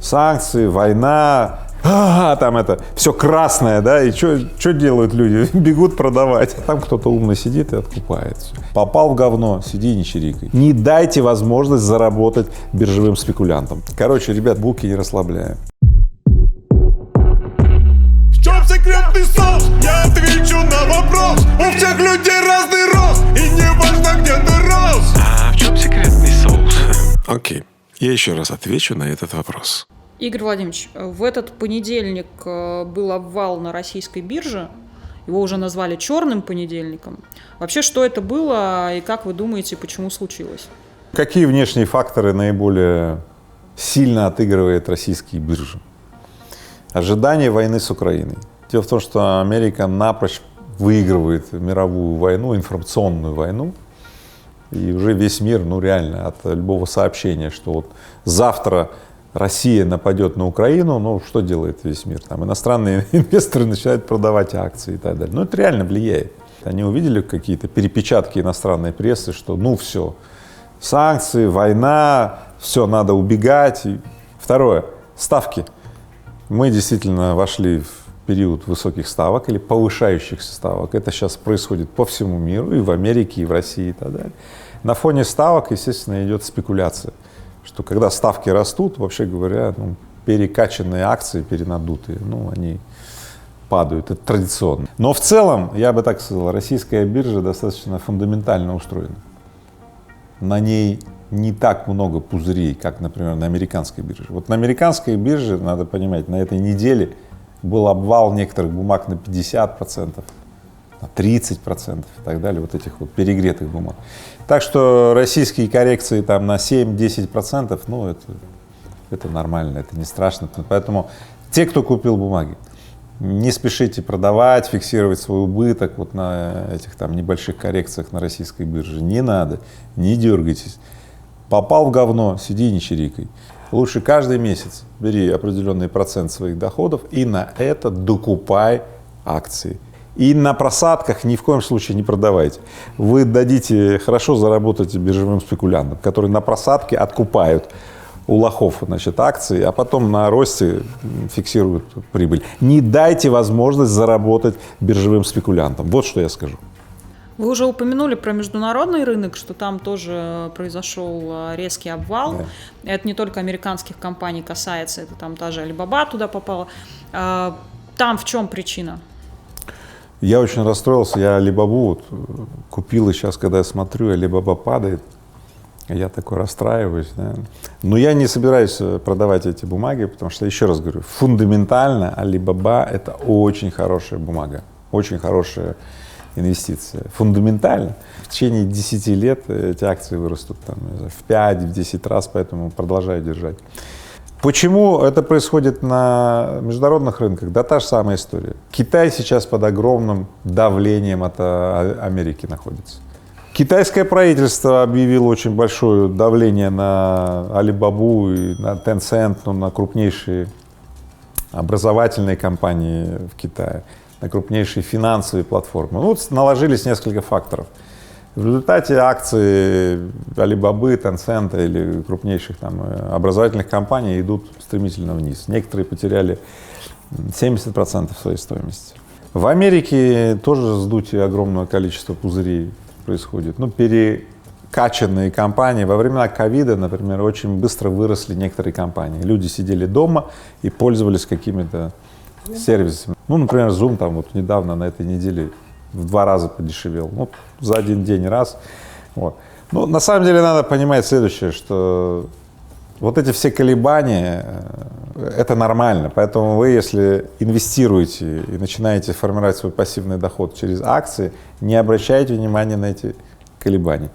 санкции, война, там это, все красное, да, и что делают люди? Бегут продавать. Там кто-то умный сидит и откупается. Попал в говно, сиди и не чирикай. Не дайте возможность заработать биржевым спекулянтам. Короче, ребят, булки не расслабляем. В чем секретный соус? Я отвечу на вопрос. У всех людей разный рост, и не важно, где ты рос. А в чем секретный соус? Окей, я еще раз отвечу на этот вопрос. Игорь Владимирович, в этот понедельник был обвал на российской бирже. Его уже назвали черным понедельником. Вообще, что это было и как вы думаете, почему случилось? Какие внешние факторы наиболее сильно отыгрывает российские биржи? Ожидание войны с Украиной. Дело в том, что Америка напрочь выигрывает мировую войну, информационную войну. И уже весь мир, реально, от любого сообщения, что вот завтра Россия нападет на Украину, что делает весь мир? Там иностранные инвесторы начинают продавать акции и так далее. Это реально влияет. Они увидели какие-то перепечатки иностранной прессы, что все, санкции, война, все, надо убегать. И второе, ставки. Мы действительно вошли в период высоких ставок или повышающихся ставок. Это сейчас происходит по всему миру, и в Америке, и в России, и так далее. На фоне ставок, естественно, идет спекуляция, что когда ставки растут, вообще говоря, перекачанные акции, перенадутые, они падают, это традиционно. Но в целом, я бы так сказал, российская биржа достаточно фундаментально устроена. На ней не так много пузырей, как, например, на американской бирже. Вот на американской бирже, надо понимать, на этой неделе был обвал некоторых бумаг на 50%, на 30% и так далее, вот этих вот перегретых бумаг. Так что российские коррекции там на 7-10%, это нормально, это не страшно. Поэтому те, кто купил бумаги, не спешите продавать, фиксировать свой убыток вот на этих там небольших коррекциях на российской бирже. Не надо, не дергайтесь. Попал в говно, сиди и не чирикай. Лучше каждый месяц бери определенный процент своих доходов и на это докупай акции. И на просадках ни в коем случае не продавайте. Вы дадите хорошо заработать биржевым спекулянтам, которые на просадке откупают у лохов, акции, а потом на росте фиксируют прибыль. Не дайте возможность заработать биржевым спекулянтам. Вот что я скажу. Вы уже упомянули про международный рынок, что там тоже произошел резкий обвал. Да. Это не только американских компаний касается, это там та же Alibaba туда попала. Там в чем причина? Я очень расстроился, я Alibaba купил, и сейчас, когда я смотрю, Alibaba падает, я такой расстраиваюсь. Да? Но я не собираюсь продавать эти бумаги, потому что, еще раз говорю, фундаментально Alibaba — это очень хорошая бумага, очень хорошая инвестиция. Фундаментально в течение 10 лет эти акции вырастут в 5-10 раз, поэтому продолжаю держать. Почему это происходит на международных рынках? Да та же самая история. Китай сейчас под огромным давлением от Америки находится. Китайское правительство объявило очень большое давление на Alibaba и на Tencent, на крупнейшие образовательные компании в Китае, на крупнейшие финансовые платформы. Наложились несколько факторов. В результате акции Alibaba, Tencent или крупнейших образовательных компаний идут стремительно вниз. Некоторые потеряли 70% своей стоимости. В Америке тоже сдутие огромного количества пузырей происходит. Перекачанные компании. Во времена ковида, например, очень быстро выросли некоторые компании. Люди сидели дома и пользовались какими-то сервисами. Например, Zoom недавно на этой неделе в 2 раза подешевел. За один день раз. На самом деле надо понимать следующее, что вот эти все колебания — это нормально. Поэтому вы, если инвестируете и начинаете формировать свой пассивный доход через акции, не обращайте внимания на эти колебания.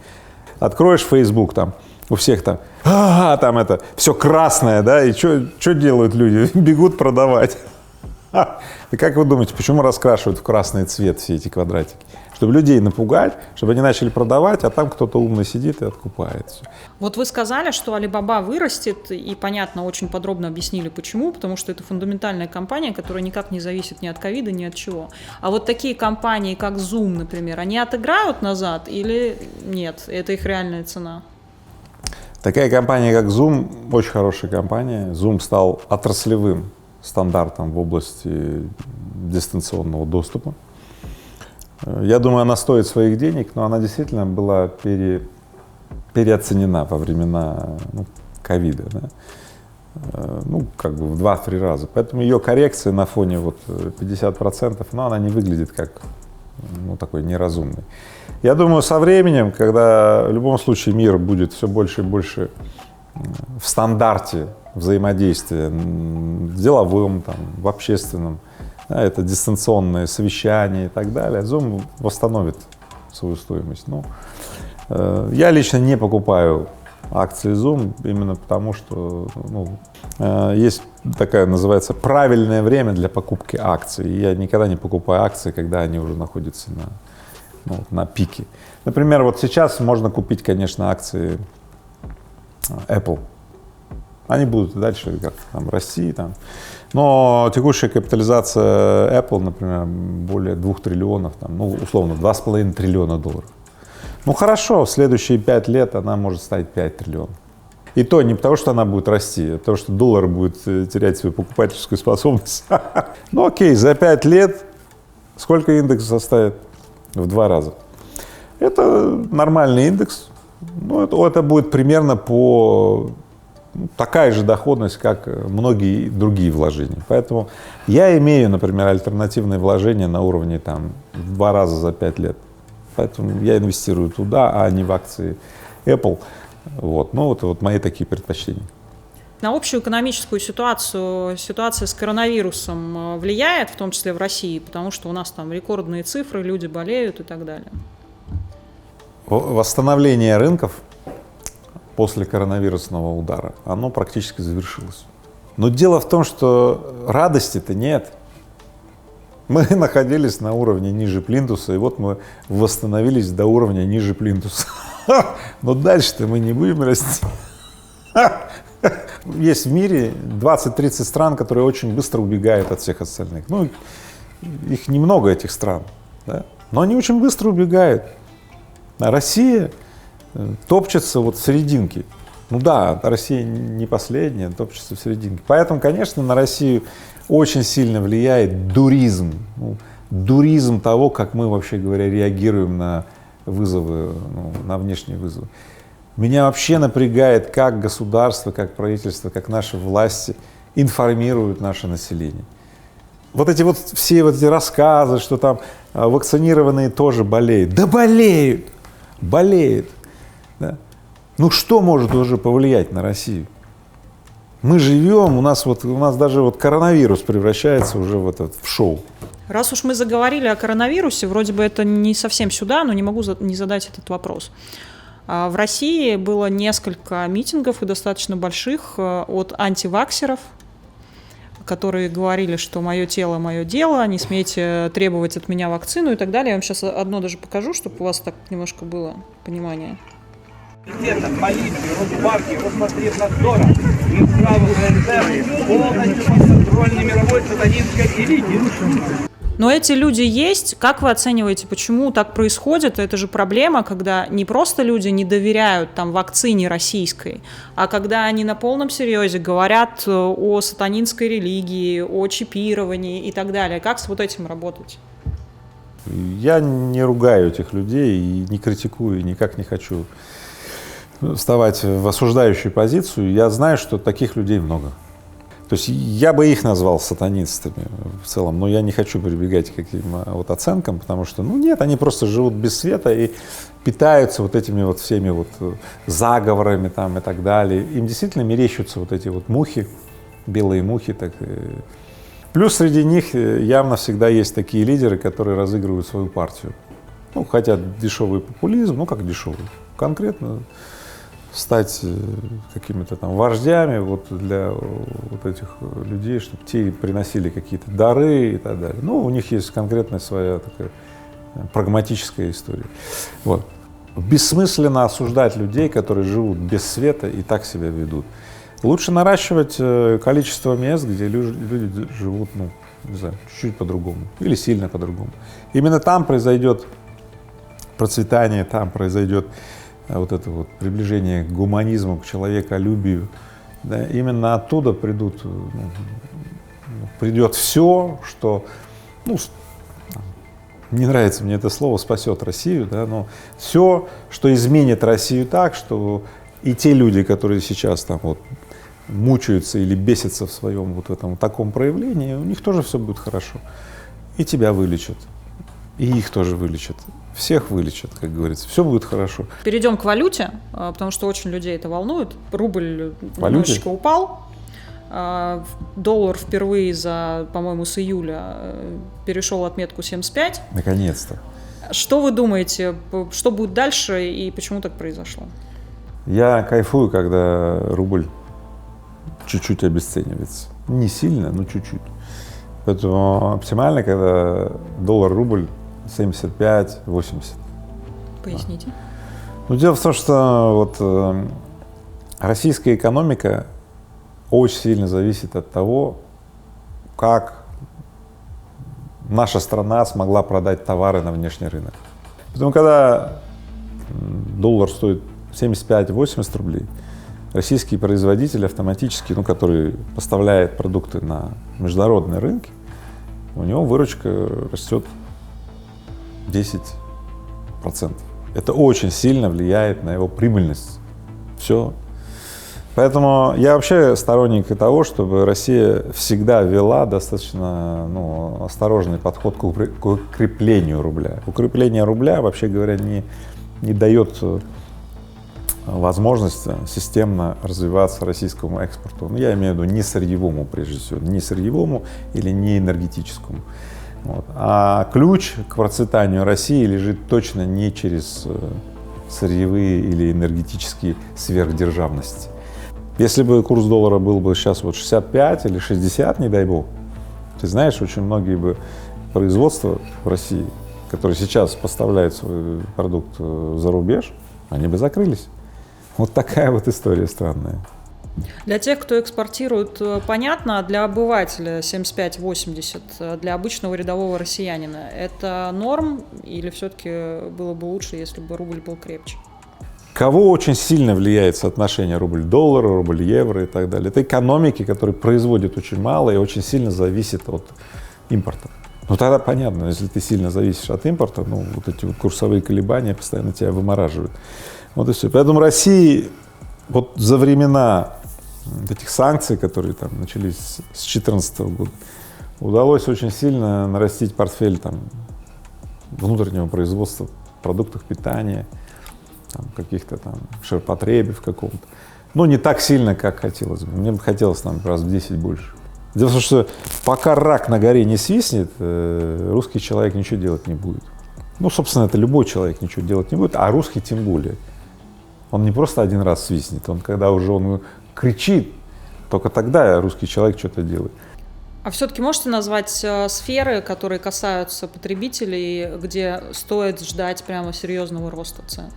Откроешь Facebook, у всех это, все красное, да, и что делают люди? Бегут продавать. И как вы думаете, почему раскрашивают в красный цвет все эти квадратики? Чтобы людей напугать, чтобы они начали продавать, а там кто-то умный сидит и откупает все. Вот вы сказали, что Alibaba вырастет, и, понятно, очень подробно объяснили, почему, потому что это фундаментальная компания, которая никак не зависит ни от ковида, ни от чего. А вот такие компании, как Zoom, например, они отыграют назад или нет? Это их реальная цена? Такая компания, как Zoom, очень хорошая компания. Zoom стал отраслевым стандартом в области дистанционного доступа. Я думаю, она стоит своих денег, но она действительно была переоценена во времена ковида, да? Ну, как бы в 2-3 раза. Поэтому ее коррекция на фоне вот 50%, но она не выглядит как такой неразумный. Я думаю, со временем, когда в любом случае мир будет все больше и больше в стандарте взаимодействия в деловом, там, в общественном, да, это дистанционное совещание и так далее, Zoom восстановит свою стоимость. Ну, я лично не покупаю акции Zoom именно потому, что есть такая, называется, правильное время для покупки акций. И я никогда не покупаю акции, когда они уже находятся на пике. Например, вот сейчас можно купить, конечно, акции Apple. Они будут дальше как там расти, там. Но текущая капитализация Apple, например, более 2 триллионов, там, условно, 2,5 триллиона долларов. Ну хорошо, в следующие 5 лет она может стать 5 триллионов. И то не потому, что она будет расти, а потому, что доллар будет терять свою покупательскую способность. Ну окей, за 5 лет сколько индекс составит? В 2 раза. Это нормальный индекс. Ну, это будет примерно такая же доходность, как многие другие вложения. Поэтому я имею, например, альтернативные вложения на уровне в 2 раза за 5 лет. Поэтому я инвестирую туда, а не в акции Apple. Вот. Ну, вот мои такие предпочтения. На общую экономическую ситуацию ситуация с коронавирусом влияет, в том числе в России, потому что у нас там рекордные цифры, люди болеют и так далее? Восстановление рынков после коронавирусного удара, оно практически завершилось. Но дело в том, что радости-то нет. Мы находились на уровне ниже плинтуса, и вот мы восстановились до уровня ниже плинтуса. Но дальше-то мы не будем расти. Есть в мире 20-30 стран, которые очень быстро убегают от всех остальных. Ну, их немного, этих стран, да? Но они очень быстро убегают. А Россия топчется вот в серединке. Ну да, Россия не последняя, топчется в серединке. Поэтому, конечно, на Россию очень сильно влияет дуризм. Дуризм того, как мы, вообще говоря, реагируем на вызовы, на внешние вызовы. Меня вообще напрягает, как государство, как правительство, как наши власти информируют наше население. Вот эти все эти рассказы, что там вакцинированные тоже болеют. Да болеют! Болеют! Да? Ну что может уже повлиять на Россию? Мы живем, у нас даже коронавирус превращается уже в шоу. Раз уж мы заговорили о коронавирусе, вроде бы это не совсем сюда, но не могу не задать этот вопрос. В России было несколько митингов, и достаточно больших, от антиваксеров, которые говорили, что мое тело, мое дело, не смейте требовать от меня вакцину и так далее. Я вам сейчас одно даже покажу, чтобы у вас так немножко было понимание. Полиции, Росбанки, Роспотребнадзора, Минздрава ФСБ полностью подконтрольны мировой сатанинской элите. Но эти люди есть. Как вы оцениваете, почему так происходит? Это же проблема, когда не просто люди не доверяют вакцине российской, а когда они на полном серьезе говорят о сатанинской религии, о чипировании и так далее. Как с вот этим работать? Я не ругаю этих людей и не критикую, и никак не хочу вставать в осуждающую позицию. Я знаю, что таких людей много. То есть я бы их назвал сатанистами в целом, но я не хочу прибегать к каким-то оценкам, потому что, нет, они просто живут без света и питаются этими всеми заговорами и так далее. Им действительно мерещатся эти мухи, белые мухи. Плюс среди них явно всегда есть такие лидеры, которые разыгрывают свою партию. Хотят дешевый популизм, как дешевый, конкретно стать какими-то вождями для этих людей, чтобы те приносили какие-то дары и так далее. У них есть конкретная своя такая прагматическая история. Бессмысленно осуждать людей, которые живут без света и так себя ведут. Лучше наращивать количество мест, где люди живут, не знаю, чуть-чуть по-другому или сильно по-другому. Именно там произойдет процветание, там произойдет вот это вот приближение к гуманизму, к человеколюбию, да, именно оттуда придет все, что, ну, не нравится мне это слово, спасет Россию, да, но все, что изменит Россию так, что и те люди, которые сейчас там вот мучаются или бесятся в своем вот этом таком проявлении, у них тоже все будет хорошо. И тебя вылечат, и их тоже вылечат, всех вылечат, как говорится, все будет хорошо. Перейдем к валюте, потому что очень людей это волнует. Рубль немножечко упал. Доллар впервые за, по-моему, с июля перешел отметку 75. Наконец-то. Что вы думаете, что будет дальше и почему так произошло? Я кайфую, когда рубль чуть-чуть обесценивается. Не сильно, но чуть-чуть. Поэтому оптимально, когда доллар-рубль 75-80. Поясните. Ну, дело в том, что вот российская экономика очень сильно зависит от того, как наша страна смогла продать товары на внешний рынок. Поэтому, когда доллар стоит 75-80 рублей, российский производитель автоматически, ну, который поставляет продукты на международные рынки, у него выручка растет 10%. Это очень сильно влияет на его прибыльность. Все. Поэтому я вообще сторонник того, чтобы Россия всегда вела достаточно, ну, осторожный подход к укреплению рубля. Укрепление рубля, вообще говоря, не дает возможность системно развиваться российскому экспорту. Ну, я имею в виду не сырьевому, прежде всего, не сырьевому или не энергетическому. Вот. А ключ к процветанию России лежит точно не через сырьевые или энергетические сверхдержавности. Если бы курс доллара был бы сейчас вот 65 или 60, не дай бог, ты знаешь, очень многие бы производства в России, которые сейчас поставляют свой продукт за рубеж, они бы закрылись. Вот такая вот история странная. Для тех, кто экспортирует, понятно, а для обывателя 75-80, для обычного рядового россиянина, это норм или все-таки было бы лучше, если бы рубль был крепче? Кого очень сильно влияет соотношение рубль-доллара, рубль-евро и так далее? Это экономики, которые производят очень мало и очень сильно зависят от импорта. Ну тогда понятно, если ты сильно зависишь от импорта, ну вот эти вот курсовые колебания постоянно тебя вымораживают. Вот и все. Поэтому России вот за времена этих санкций, которые там начались с 2014 года, удалось очень сильно нарастить портфель там внутреннего производства продуктов питания, там, каких-то там ширпотребе в каком-то. Но не так сильно, как хотелось бы. Мне бы хотелось там раз в 10 больше. Дело в том, что пока рак на горе не свистнет, русский человек ничего делать не будет. Ну, собственно, это любой человек ничего делать не будет, а русский тем более. Он не просто один раз свистнет, он когда уже он кричит, только тогда русский человек что-то делает. А все-таки можете назвать сферы, которые касаются потребителей, где стоит ждать прямо серьезного роста цен?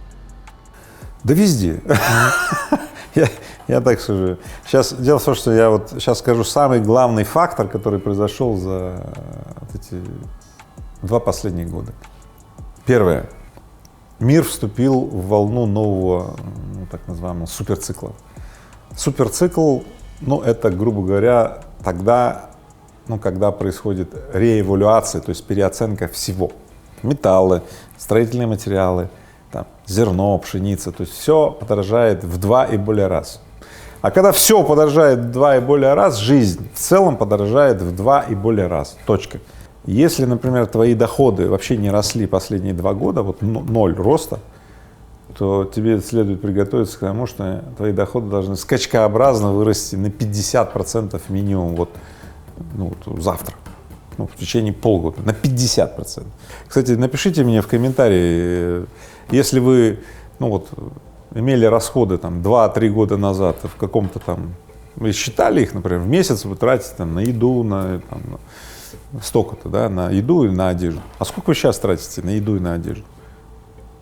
Да везде. Я так скажу. Сейчас дело в том, что я вот сейчас скажу самый главный фактор, который произошел за вот эти 2 последних года. Первое. Мир вступил в волну нового, ну, так называемого суперцикла. Суперцикл, ну, это, грубо говоря, тогда, ну, когда происходит реэвалюация, то есть переоценка всего. Металлы, строительные материалы, там, зерно, пшеница, то есть все подорожает в 2 и более раз. А когда все подорожает в 2 и более раз, жизнь в целом подорожает в 2 и более раз. Точка. Если, например, твои доходы вообще не росли последние 2 года, вот 0 роста, то тебе следует приготовиться к тому, что твои доходы должны скачкообразно вырасти на 50% минимум вот, ну, вот завтра, ну, в течение полгода, на 50%. Кстати, напишите мне в комментарии, если вы, ну, вот, имели расходы там 2-3 года назад в каком-то там, вы считали их, например, в месяц вы тратите там на еду, на там, столько-то, да, на еду и на одежду. А сколько вы сейчас тратите на еду и на одежду?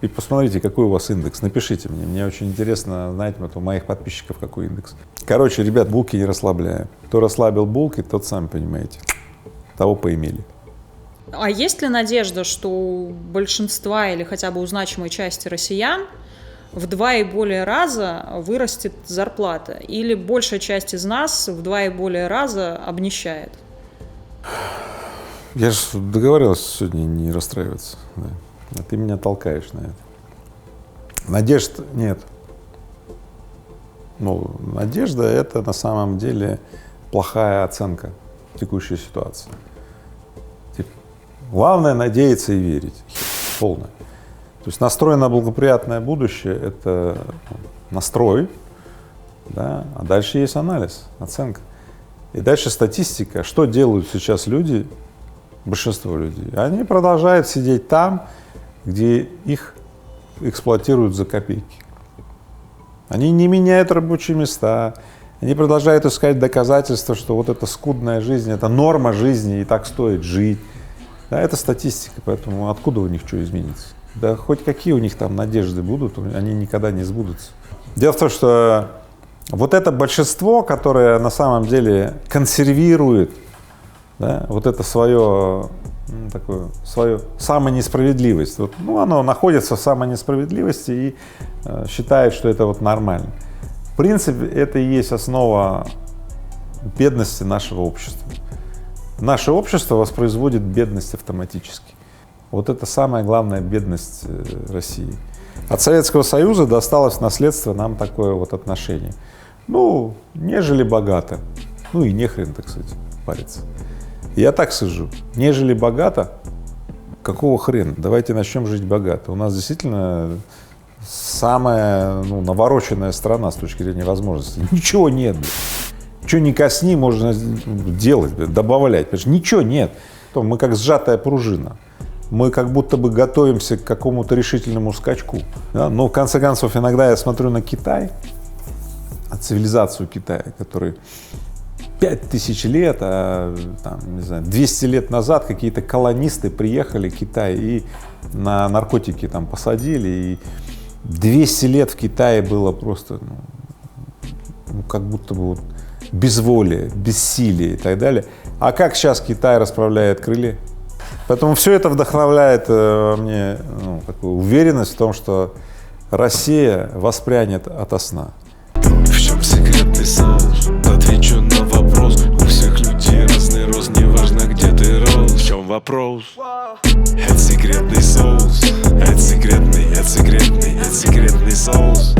И посмотрите, какой у вас индекс, напишите мне очень интересно знать вот у моих подписчиков, какой индекс. Короче, ребят, булки не расслабляем. Кто расслабил булки, тот, сами понимаете, того поимели. А есть ли надежда, что у большинства или хотя бы у значимой части россиян в 2 и более раза вырастет зарплата? Или большая часть из нас в 2 и более раза обнищает? Я же договорился сегодня не расстраиваться. Да. А ты меня толкаешь на это. Надежд нет. Ну, надежда — это на самом деле плохая оценка текущей ситуации. Типа, главное — надеяться и верить. Полное. То есть настрой на благоприятное будущее — это настрой, да, а дальше есть анализ, оценка. И дальше статистика. Что делают сейчас люди, большинство людей? Они продолжают сидеть там, где их эксплуатируют за копейки. Они не меняют рабочие места, они продолжают искать доказательства, что вот эта скудная жизнь — это норма жизни, и так стоит жить. Да, это статистика, поэтому откуда у них что изменится? Да хоть какие у них там надежды будут, они никогда не сбудутся. Дело в том, что вот это большинство, которое на самом деле консервирует, да, вот это свою самонесправедливость, вот, ну, оно находится в самонесправедливости и считает, что это вот нормально. В принципе, это и есть основа бедности нашего общества. Наше общество воспроизводит бедность автоматически. Вот это самая главная бедность России. От Советского Союза досталось в наследство нам такое вот отношение. Ну, нежели богато, ну и нехрен, так сказать, париться. Я так сижу, нежели богато, какого хрена? Давайте начнем жить богато. У нас действительно самая навороченная страна с точки зрения возможностей. Ничего нет. Что ни косни, можно делать, добавлять. Потому что ничего нет. Мы как сжатая пружина. Мы как будто бы готовимся к какому-то решительному скачку. Да? Но в конце концов, иногда я смотрю на Китай, на цивилизацию Китая, который 5000 лет, там, не знаю, 200 лет назад какие-то колонисты приехали в Китай и на наркотики там посадили, и 200 лет в Китае было просто, как будто бы вот безволие, бессилие и так далее. А как сейчас Китай расправляет крылья? Поэтому все это вдохновляет мне такую уверенность в том, что Россия воспрянет ото сна. В чем секретный соус? Отвечу на вопрос. У всех людей разный рост, неважно где ты рос. В чем вопрос? Это секретный соус. Это секретный соус.